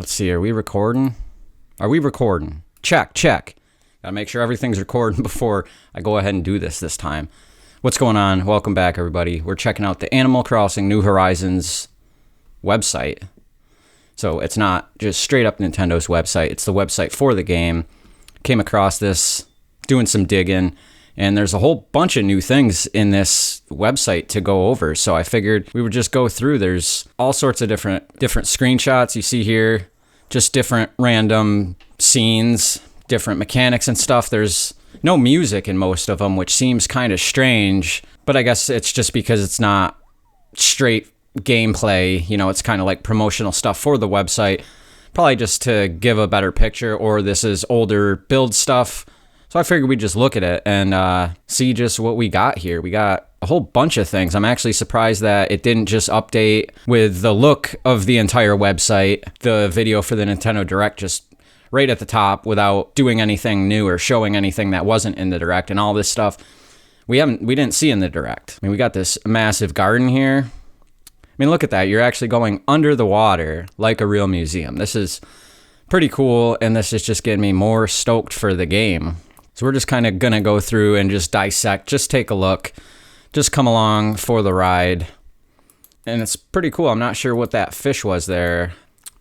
Let's see, are we recording? Are we recording? Check. Gotta make sure everything's recording before I go ahead and do this time. What's going on? Welcome back, everybody. We're checking out the Animal Crossing New Horizons website. So it's not just straight up Nintendo's website. It's the website for the game. Came across this, doing some digging, and there's a whole bunch of new things in this website to go over. So I figured we would just go through. There's all sorts of different screenshots you see here, just different random scenes, different mechanics and stuff. There's no music in most of them, which seems kind of strange, but I guess it's just because it's not straight gameplay. You know, it's kind of like promotional stuff for the website, probably just to give a better picture, or this is older build stuff. So I figured we'd just look at it and see just what we got here. We got a whole bunch of things. I'm actually surprised that it didn't just update with the look of the entire website, the video for the Nintendo Direct just right at the top without doing anything new or showing anything that wasn't in the Direct, and all this stuff we didn't see in the Direct. I mean, we got this massive garden here. I mean, look at that. You're actually going under the water like a real museum. This is pretty cool, and this is just getting me more stoked for the game. So we're just kind of going to go through and just dissect, just take a look, just come along for the ride. And it's pretty cool. I'm not sure what that fish was there.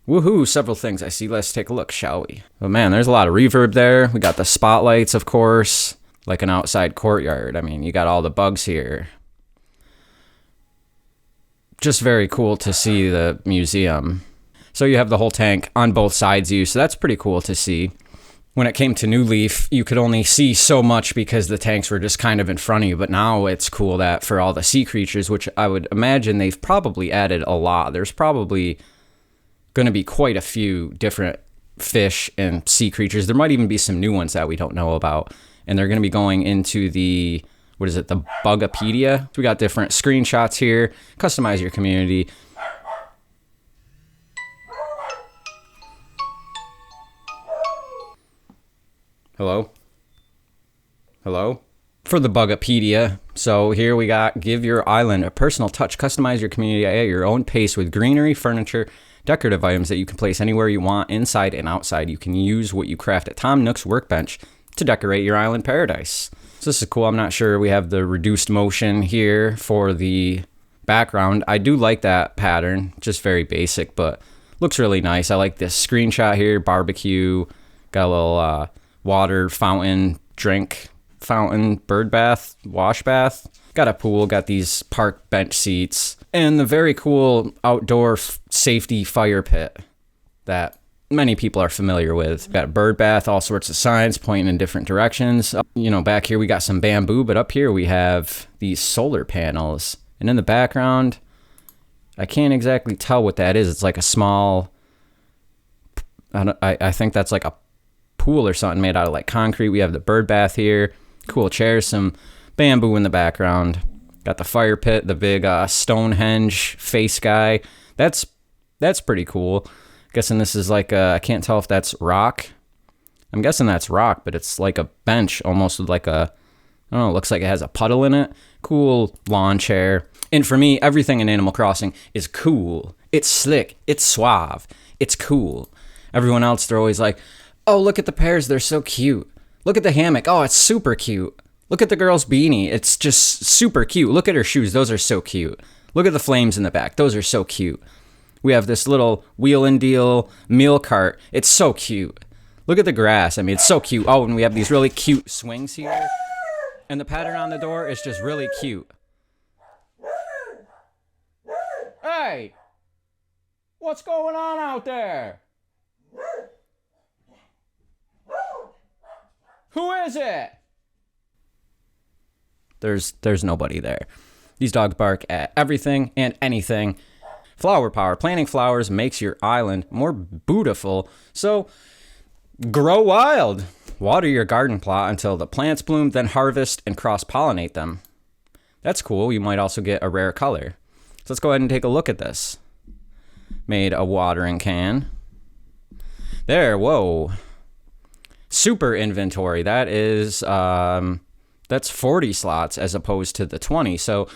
Woohoo, several things I see. Let's take a look, shall we? Oh man, there's a lot of reverb there. We got the spotlights, of course, like an outside courtyard. I mean, you got all the bugs here. Just very cool to see the museum. So you have the whole tank on both sides of you, so that's pretty cool to see. When it came to New Leaf, you could only see so much because the tanks were just kind of in front of you, but now it's cool that for all the sea creatures, which I would imagine they've probably added a lot. There's probably going to be quite a few different fish and sea creatures. There might even be some new ones that we don't know about, and they're going to be going into the, what is it, the Bugapedia? So we got different screenshots here. Customize your community. Hello? For the Bugapedia. So here we got, give your island a personal touch. Customize your community at your own pace with greenery, furniture, decorative items that you can place anywhere you want, inside and outside. You can use what you craft at Tom Nook's workbench to decorate your island paradise. So this is cool. I'm not sure we have the reduced motion here for the background. I do like that pattern, just very basic, but looks really nice. I like this screenshot here, barbecue, got a little water fountain, drink fountain, bird bath, wash bath. Got a pool, got these park bench seats, and the very cool outdoor safety fire pit that many people are familiar with. Got a bird bath, all sorts of signs pointing in different directions. You know, back here we got some bamboo, but up here we have these solar panels. And in the background, I can't exactly tell what that is. It's like a small, I think that's like a pool or something made out of like concrete. We have the bird bath here, cool chairs, some bamboo in the background. Got the fire pit, the big Stonehenge face guy. That's pretty cool. Guessing this is like I can't tell if that's rock. I'm guessing that's rock, but it's like a bench, almost with like a, I don't know, it looks like it has a puddle in it. Cool lawn chair. And for me, everything in Animal Crossing is cool. It's slick. It's suave. It's cool. Everyone else, they're always like, oh, look at the pears. They're so cute. Look at the hammock. Oh, it's super cute. Look at the girl's beanie. It's just super cute. Look at her shoes. Those are so cute. Look at the flames in the back. Those are so cute. We have this little wheel and deal meal cart. It's so cute. Look at the grass. I mean, it's so cute. Oh, and we have these really cute swings here. And the pattern on the door is just really cute. Hey! What's going on out there? Who is it? There's nobody there. These dogs bark at everything and anything. Flower power. Planting flowers makes your island more beautiful. So, grow wild. Water your garden plot until the plants bloom, then harvest and cross-pollinate them. That's cool. You might also get a rare color. So let's go ahead and take a look at this. Made a watering can. There, whoa. Super inventory. That is, that's 40 slots as opposed to the 20. So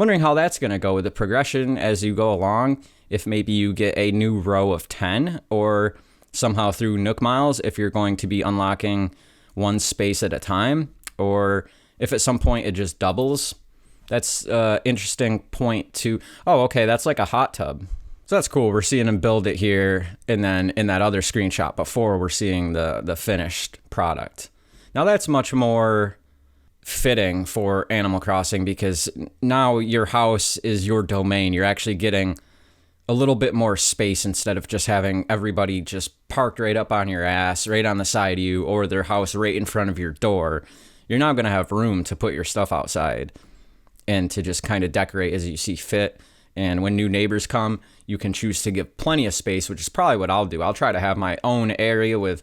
wondering how that's going to go with the progression as you go along. If maybe you get a new row of 10, or somehow through Nook Miles, if you're going to be unlocking one space at a time, or if at some point it just doubles. That's an interesting point to, oh, okay, that's like a hot tub. So that's cool. We're seeing him build it here, and then in that other screenshot before, we're seeing the finished product. Now that's much more fitting for Animal Crossing, because now your house is your domain. You're actually getting a little bit more space instead of just having everybody just parked right up on your ass, right on the side of you, or their house right in front of your door. You're now going to have room to put your stuff outside and to just kind of decorate as you see fit. And when new neighbors come, you can choose to give plenty of space, which is probably what I'll do. I'll try to have my own area with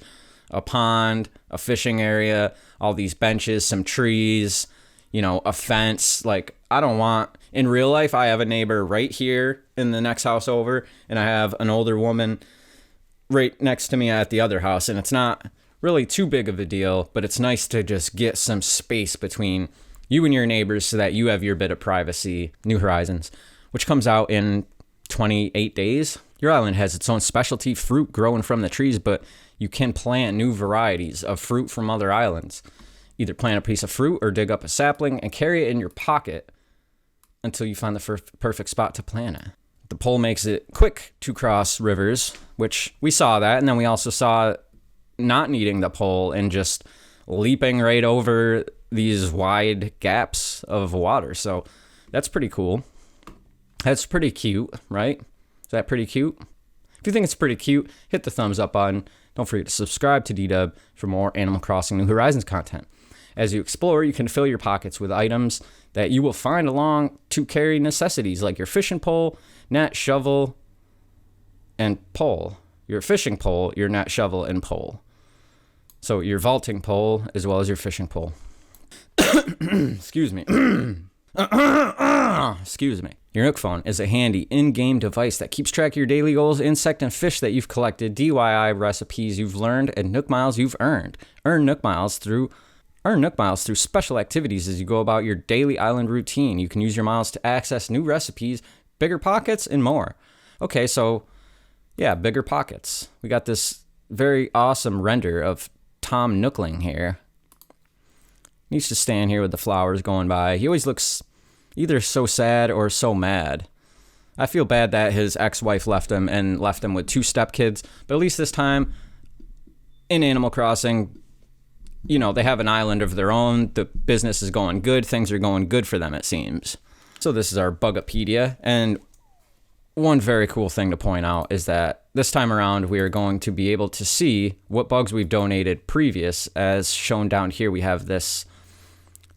a pond, a fishing area, all these benches, some trees, a fence. Like, I don't want, in real life, I have a neighbor right here in the next house over, and I have an older woman right next to me at the other house. And it's not really too big of a deal, but it's nice to just get some space between you and your neighbors so that you have your bit of privacy. New Horizons, which comes out in 28 days. Your island has its own specialty fruit growing from the trees, but you can plant new varieties of fruit from other islands. Either plant a piece of fruit or dig up a sapling and carry it in your pocket until you find the perfect spot to plant it. The pole makes it quick to cross rivers, which we saw that, and then we also saw not needing the pole and just leaping right over these wide gaps of water. So that's pretty cool. That's pretty cute, right? Is that pretty cute? If you think it's pretty cute, hit the thumbs up button. Don't forget to subscribe to DDub for more Animal Crossing New Horizons content. As you explore, you can fill your pockets with items that you will find along to carry necessities like your fishing pole, net, shovel, and pole. Your fishing pole, your net, shovel, and pole. So your vaulting pole as well as your fishing pole. Excuse me. Excuse me. Your Nook phone is a handy in-game device that keeps track of your daily goals, insect and fish that you've collected, DIY recipes you've learned, and Nook Miles you've earned. Earn Nook Miles through special activities as you go about your daily island routine. You can use your miles to access new recipes, bigger pockets, and more. Okay, so yeah, bigger pockets. We got this very awesome render of Tom Nookling here. He needs to stand here with the flowers going by. He always looks either so sad or so mad. I feel bad that his ex-wife left him with 2 stepkids, but at least this time in Animal Crossing, they have an island of their own. The business is going good. Things are going good for them, it seems. So this is our Bugapedia, and one very cool thing to point out is that this time around we are going to be able to see what bugs we've donated previous. As shown down here, we have this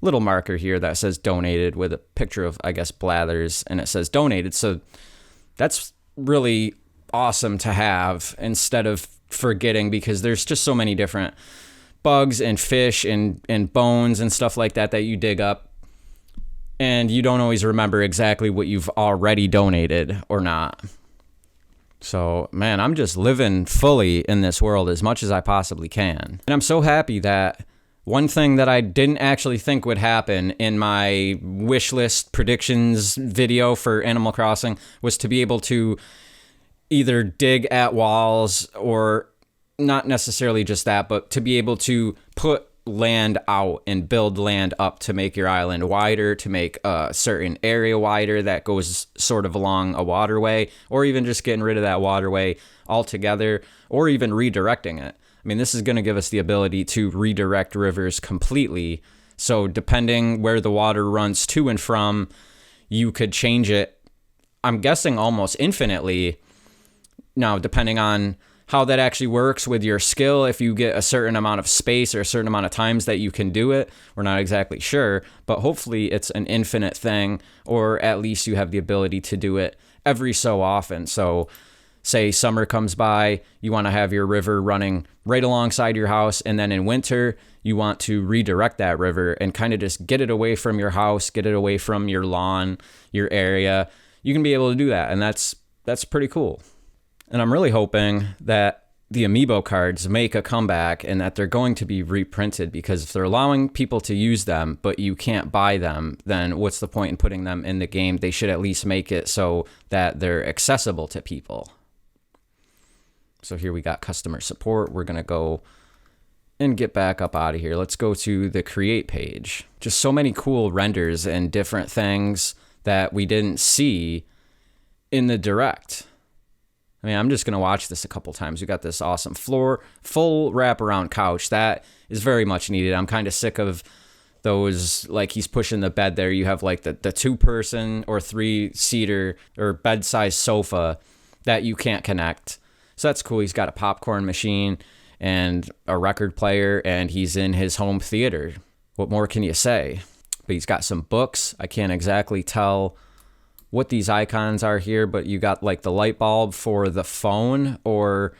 little marker here that says donated with a picture of, I guess, Blathers, and it says donated. So that's really awesome to have instead of forgetting, because there's just so many different bugs and fish and bones and stuff like that you dig up, and you don't always remember exactly what you've already donated or not. So, man, I'm just living fully in this world as much as I possibly can. And I'm so happy that one thing that I didn't actually think would happen in my wish list predictions video for Animal Crossing was to be able to either dig at walls, or not necessarily just that, but to be able to put land out and build land up to make your island wider, to make a certain area wider that goes sort of along a waterway, or even just getting rid of that waterway altogether, or even redirecting it. I mean, this is going to give us the ability to redirect rivers completely. So depending where the water runs to and from, you could change it, I'm guessing, almost infinitely. Now, depending on how that actually works with your skill, if you get a certain amount of space or a certain amount of times that you can do it, we're not exactly sure, but hopefully it's an infinite thing, or at least you have the ability to do it every so often. So say summer comes by, you want to have your river running right alongside your house, and then in winter you want to redirect that river and kind of just get it away from your house, get it away from your lawn, your area. You can be able to do that, and that's pretty cool. And I'm really hoping that the amiibo cards make a comeback and that they're going to be reprinted, because if they're allowing people to use them but you can't buy them, then what's the point in putting them in the game? They should at least make it so that they're accessible to people. So here we got customer support. We're going to go and get back up out of here. Let's go to the create page. Just so many cool renders and different things that we didn't see in the direct. I mean, I'm just going to watch this a couple times. We got this awesome floor, full wraparound couch. That is very much needed. I'm kind of sick of those, like he's pushing the bed there. You have like the 2-person or 3-seater or bed-sized sofa that you can't connect. So that's cool. He's got a popcorn machine and a record player, and he's in his home theater. What more can you say? But he's got some books. I can't exactly tell what these icons are here, but you got like the light bulb for the phone, or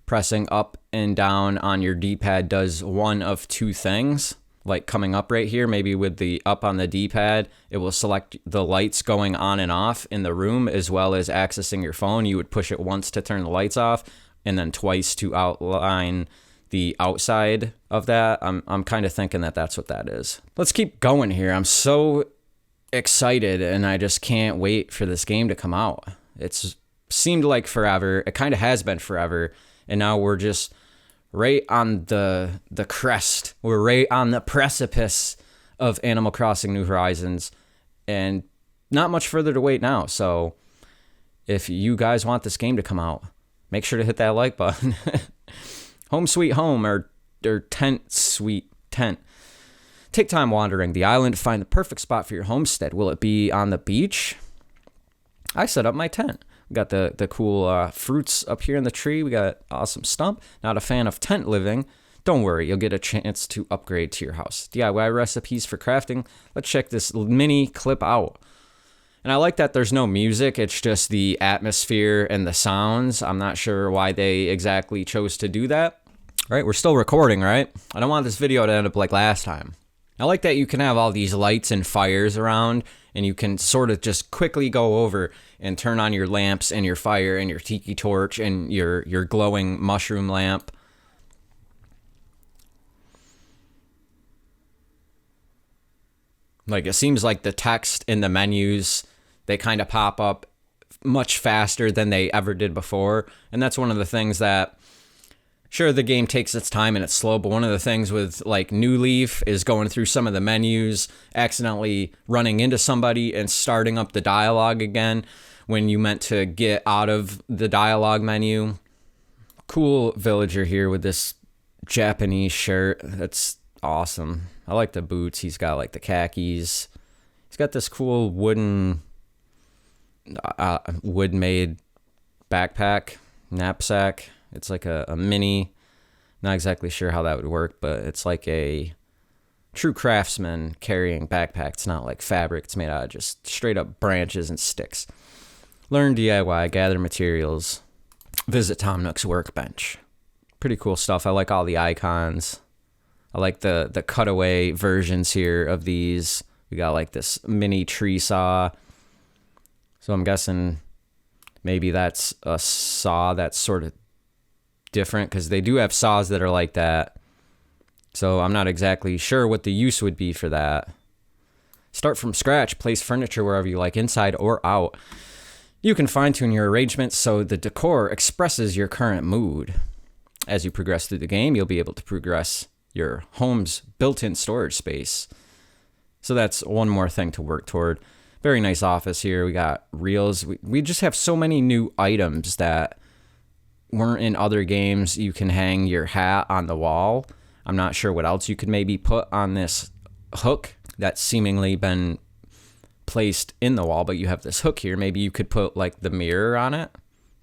pressing up and down on your D-pad does one of two things. Like coming up right here, maybe with the up on the D-pad, it will select the lights going on and off in the room, as well as accessing your phone. You would push it once to turn the lights off, and then twice to outline the outside of that. I'm kind of thinking that that's what that is. Let's keep going here. I'm so excited, and I just can't wait for this game to come out. It's seemed like forever. It kind of has been forever, and now we're just right on the crest. We're right on the precipice of Animal Crossing New Horizons, and not much further to wait now. So if you guys want this game to come out, make sure to hit that like button. Home Sweet Home, or Tent Sweet Tent. Take time wandering the island to find the perfect spot for your homestead. Will it be on the beach? I set up my tent. We got the cool fruits up here in the tree. We got awesome stump. Not a fan of tent living? Don't worry, you'll get a chance to upgrade to your house. DIY recipes for crafting. Let's check this mini clip out. And I like that there's no music. It's just the atmosphere and the sounds. I'm not sure why they exactly chose to do that. All right, we're still recording, right? I don't want this video to end up like last time. I like that you can have all these lights and fires around, and you can sort of just quickly go over and turn on your lamps and your fire and your tiki torch and your glowing mushroom lamp. Like, it seems like the text in the menus, they kind of pop up much faster than they ever did before. And that's one of the things that, sure, the game takes its time and it's slow, but one of the things with like New Leaf is going through some of the menus, accidentally running into somebody and starting up the dialogue again when you meant to get out of the dialogue menu. Cool villager here with this Japanese shirt. That's awesome. I like the boots. He's got like the khakis. He's got this cool wood-made backpack, knapsack. It's like a mini, not exactly sure how that would work, but it's like a true craftsman carrying backpack. It's not like fabric. It's made out of just straight up branches and sticks. Learn DIY, gather materials, visit Tom Nook's workbench. Pretty cool stuff. I like all the icons. I like the cutaway versions here of these. We got like this mini tree saw. So I'm guessing maybe that's a saw that's sort of different, because they do have saws that are like that. So I'm not exactly sure what the use would be for that. Start from scratch. Place furniture wherever you like, inside or out. You can fine-tune your arrangements so the decor expresses your current mood. As you progress through the game, you'll be able to progress your home's built-in storage space. So that's one more thing to work toward. Very nice office here. We got reels. We just have so many new items that weren't in other games. You can hang your hat on the wall. I'm not sure what else you could maybe put on this hook that's seemingly been placed in the wall, but you have this hook here. Maybe you could put like the mirror on it.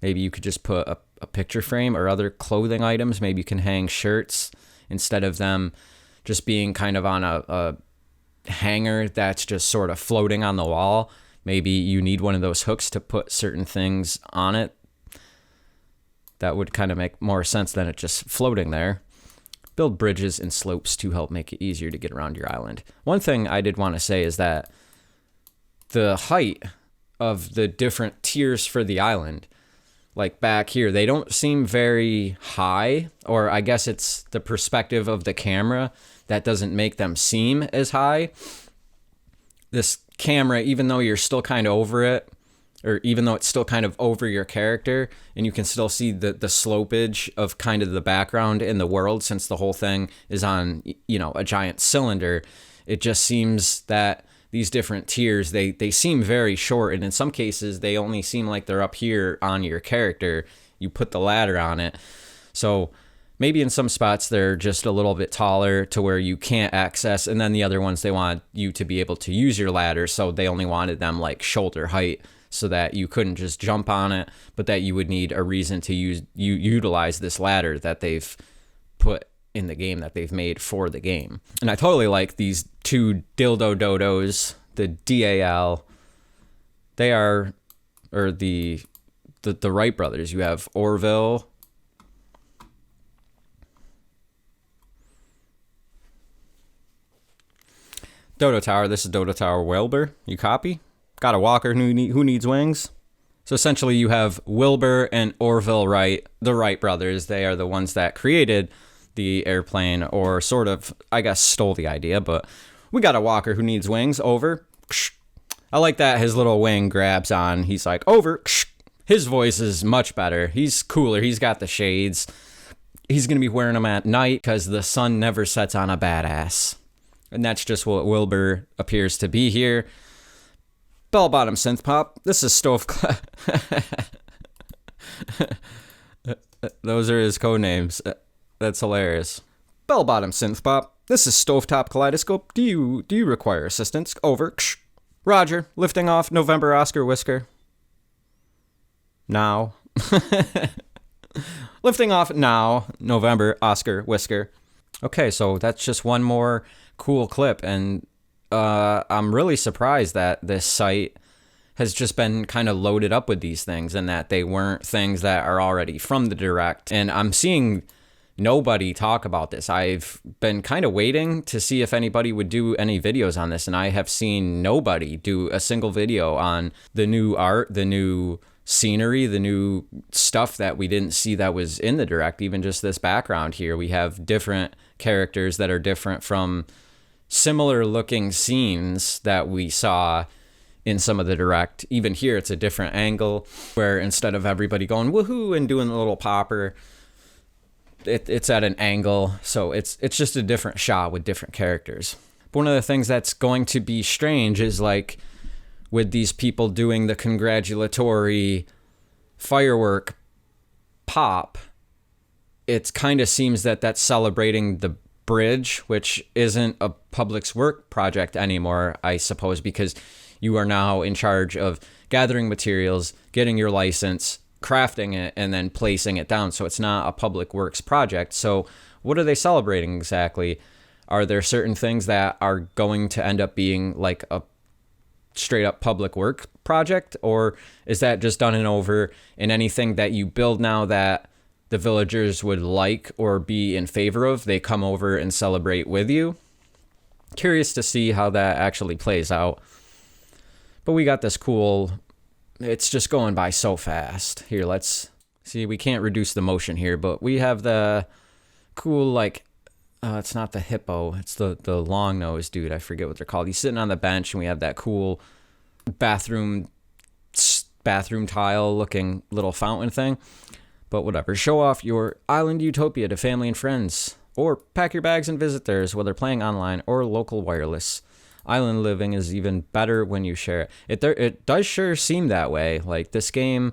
Maybe you could just put a picture frame or other clothing items. Maybe you can hang shirts instead of them just being kind of on a hanger that's just sort of floating on the wall. Maybe you need one of those hooks to put certain things on it. That would kind of make more sense than it just floating there. Build bridges and slopes to help make it easier to get around your island. One thing I did want to say is that the height of the different tiers for the island, like back here, they don't seem very high, or I guess it's the perspective of the camera that doesn't make them seem as high. This camera, even though you're still kind of over it, or even though it's still kind of over your character, and you can still see the slopage of kind of the background in the world, since the whole thing is on, you know, a giant cylinder, it just seems that these different tiers, they seem very short, and in some cases they only seem like they're up here on your character. You put the ladder on it, so maybe in some spots they're just a little bit taller to where you can't access, and then the other ones, they want you to be able to use your ladder, so they only wanted them like shoulder height so that you couldn't just jump on it, but that you would need a reason to utilize this ladder that they've put in the game, that they've made for the game. And I totally like these two dildo dodos, the DAL. They are, or the Wright brothers. You have Orville, Dodo Tower. This is Dodo Tower Wilbur. You copy? Got a walker who needs wings. So essentially you have Wilbur and Orville Wright, the Wright brothers. They are the ones that created the airplane, or sort of, I guess, stole the idea. But we got a walker who needs wings. Over. I like that his little wing grabs on. He's like, over. His voice is much better. He's cooler. He's got the shades. He's going to be wearing them at night because the sun never sets on a badass. And that's just what Wilbur appears to be here. Bell bottom synth pop. This is Stove. Those are his code names. That's hilarious. Bell bottom synth pop. This is Stovetop Kaleidoscope. Do you require assistance? Over. Roger. Lifting off November Oscar Whisker. Now. Lifting off now. November Oscar Whisker. Okay, so that's just one more cool clip, and I'm really surprised that this site has just been kind of loaded up with these things, and that they weren't things that are already from the Direct. And I'm seeing nobody talk about this. I've been kind of waiting to see if anybody would do any videos on this, and I have seen nobody do a single video on the new art, the new scenery, the new stuff that we didn't see that was in the Direct. Even just this background here, we have different characters that are different from similar looking scenes that we saw in some of the Direct. Even here, it's a different angle, where instead of everybody going woohoo and doing a little popper, it's at an angle. So it's just a different shot with different characters. But one of the things that's going to be strange is, like, with these people doing the congratulatory firework pop, it kind of seems that that's celebrating the bridge, which isn't a public work project anymore, I suppose, because you are now in charge of gathering materials, getting your license, crafting it, and then placing it down. So it's not a public works project. So what are they celebrating exactly? Are there certain things that are going to end up being like a straight up public work project, or is that just done and over, and anything that you build now that the villagers would like or be in favor of, they come over and celebrate with you? Curious to see how that actually plays out. But we got this cool, it's just going by so fast. Here, let's see, we can't reduce the motion here, but we have the cool, like, it's not the hippo, it's the long-nosed dude, I forget what they're called. He's sitting on the bench, and we have that cool bathroom tile looking little fountain thing. But whatever, show off your island utopia to family and friends, or pack your bags and visit theirs, whether playing online or local wireless. Island living is even better when you share it. It does sure seem that way. Like, this game,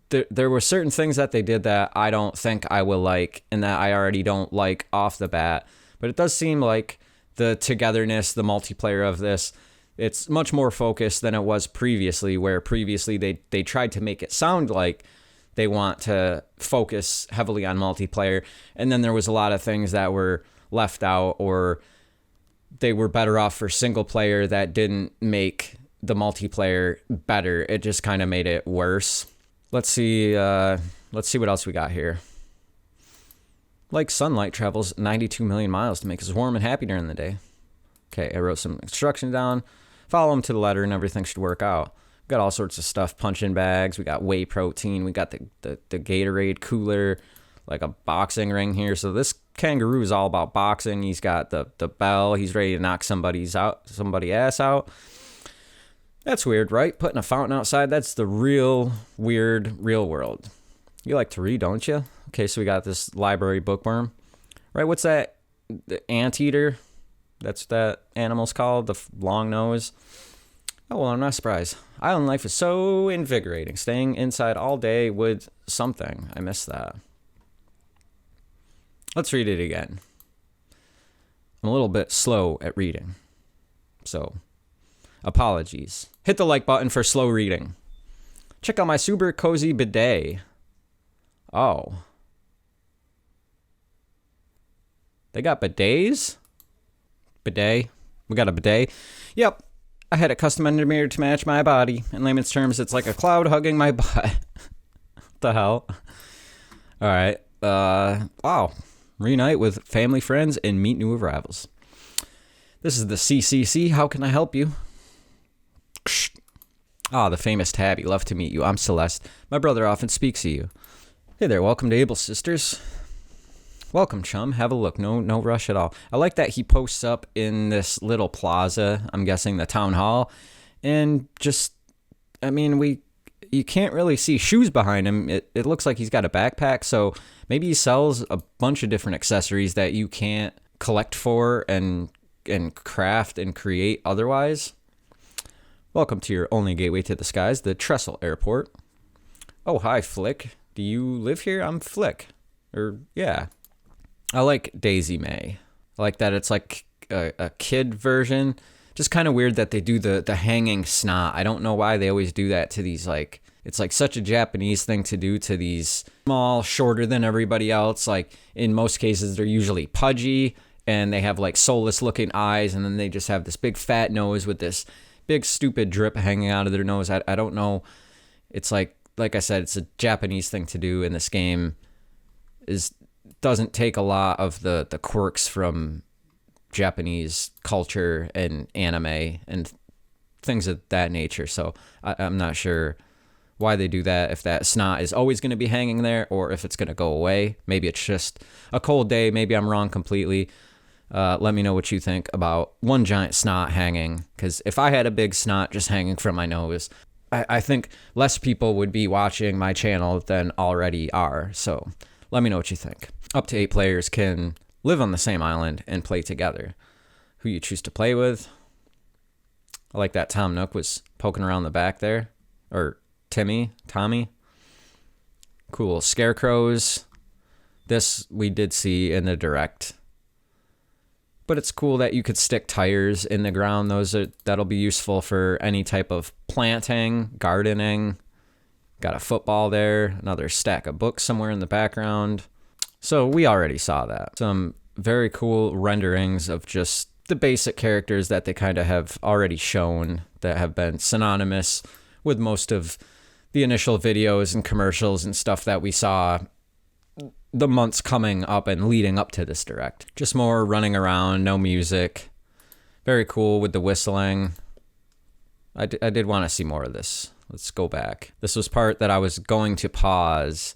there were certain things that they did that I don't think I will like, and that I already don't like off the bat. But it does seem like the togetherness, the multiplayer of this, it's much more focused than it was previously, where previously they tried to make it sound like they want to focus heavily on multiplayer, and then there was a lot of things that were left out, or they were better off for single player that didn't make the multiplayer better. It just kind of made it worse. Let's see what else we got here. Like sunlight travels 92 million miles to make us warm and happy during the day. Okay, I wrote some instructions down. Follow them to the letter and everything should work out. Got all sorts of stuff, punching bags. We got whey protein. We got the Gatorade cooler, like a boxing ring here. So this kangaroo is all about boxing. He's got the bell. He's ready to knock somebody's ass out. That's weird, right? Putting a fountain outside, that's the real weird real world. You like to read, don't you? Okay, so we got this library bookworm. Right, what's that? The anteater? That's what that animal's called, the long nose. Oh, well, I'm not surprised. Island life is so invigorating. Staying inside all day with something. I miss that. Let's read it again. I'm a little bit slow at reading. So, apologies. Hit the like button for slow reading. Check out my super cozy bidet. Oh. They got bidets? Bidet? We got a bidet? Yep. I had it custom engineered to match my body. In layman's terms, it's like a cloud hugging my butt. What the hell? All right. Wow. Reunite with family, friends, and meet new arrivals. This is the CCC. How can I help you? The famous Tabby. Love to meet you. I'm Celeste. My brother often speaks of you. Hey there. Welcome to Able Sisters. Welcome, chum. Have a look. No rush at all. I like that he posts up in this little plaza, I'm guessing the town hall, and just, I mean, you can't really see shoes behind him. It looks like he's got a backpack, so maybe he sells a bunch of different accessories that you can't collect for and craft and create otherwise. Welcome to your only gateway to the skies, the Trestle Airport. Oh, hi, Flick. Do you live here? I'm Flick. Yeah. I like Daisy May. I like that it's like a kid version. Just kind of weird that they do the hanging snot. I don't know why they always do that to these, like, it's like such a Japanese thing to do to these small, shorter than everybody else. Like, in most cases, they're usually pudgy and they have like soulless looking eyes, and then they just have this big fat nose with this big stupid drip hanging out of their nose. I don't know. It's like I said, it's a Japanese thing to do, and this game doesn't take a lot of the quirks from Japanese culture and anime and things of that nature. So I'm not sure why they do that, if that snot is always going to be hanging there or if it's going to go away. Maybe it's just a cold day. Maybe I'm wrong completely. Let me know what you think about one giant snot hanging, because if I had a big snot just hanging from my nose, I think less people would be watching my channel than already are. So let me know what you think. Up to 8 players can live on the same island and play together. Who you choose to play with. I like that Tom Nook was poking around the back there. Or Tommy. Cool. Scarecrows. This we did see in the direct. But it's cool that you could stick tires in the ground. That'll be useful for any type of planting, gardening. Got a football there. Another stack of books somewhere in the background. So we already saw that. Some very cool renderings of just the basic characters that they kind of have already shown that have been synonymous with most of the initial videos and commercials and stuff that we saw the months coming up and leading up to this direct. Just more running around, no music. Very cool with the whistling. I did want to see more of this. Let's go back. This was part that I was going to pause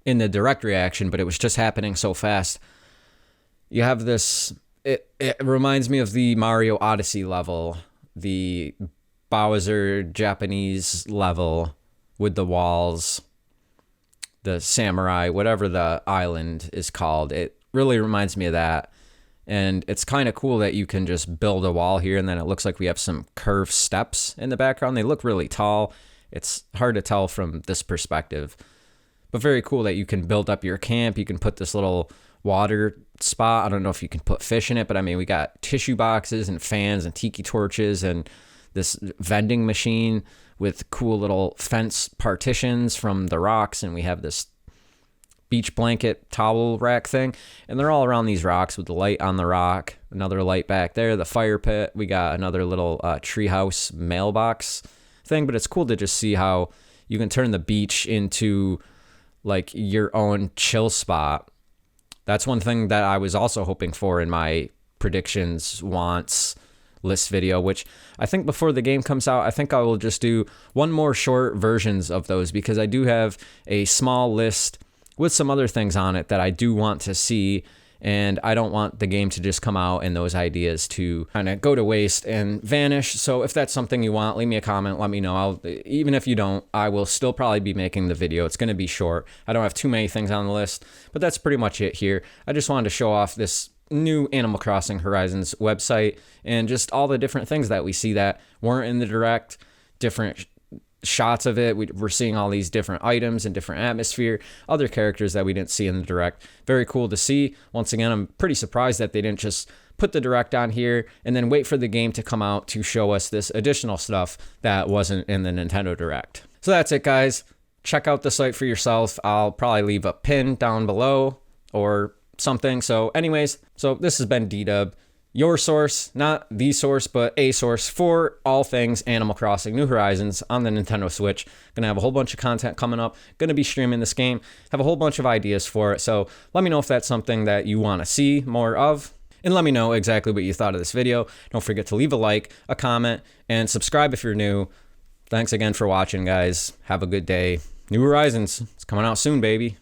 in the direct reaction, but it was just happening so fast. You have this, it reminds me of the Mario Odyssey level, the Bowser Japanese level with the walls, the samurai, whatever the island is called. It really reminds me of that. And it's kind of cool that you can just build a wall here, and then it looks like we have some curved steps in the background. They look really tall. It's hard to tell from this perspective. But very cool that you can build up your camp. You can put this little water spot. I don't know if you can put fish in it, but I mean, we got tissue boxes and fans and tiki torches and this vending machine with cool little fence partitions from the rocks. And we have this beach blanket towel rack thing. And they're all around these rocks with the light on the rock. Another light back there, the fire pit. We got another little treehouse mailbox thing. But it's cool to just see how you can turn the beach into like your own chill spot. That's one thing that I was also hoping for in my predictions, wants, list video, which I think before the game comes out, I think I will just do one more short versions of those, because I do have a small list with some other things on it that I do want to see, and I don't want the game to just come out and those ideas to kind of go to waste and vanish. So if that's something you want, leave me a comment, let me know. Even if you don't, I will still probably be making the video. It's going to be short. I don't have too many things on the list, but that's pretty much it here. I just wanted to show off this new Animal Crossing Horizons website and just all the different things that we see that weren't in the direct, different shots of it. We're seeing all these different items and different atmosphere, other characters that we didn't see in the direct. Very cool to see. Once again, I'm pretty surprised that they didn't just put the direct on here and then wait for the game to come out to show us this additional stuff that wasn't in the Nintendo Direct. So that's it, guys. Check out the site for yourself. I'll probably leave a pin down below or something. So anyways, so this has been D-Dub, your source, not the source, but a source for all things Animal Crossing New Horizons on the Nintendo Switch. Gonna have a whole bunch of content coming up, gonna be streaming this game, have a whole bunch of ideas for it. So let me know if that's something that you want to see more of, and let me know exactly what you thought of this video. Don't forget to leave a like, a comment, and subscribe if you're new. Thanks again for watching, guys. Have a good day. New Horizons, it's coming out soon, baby.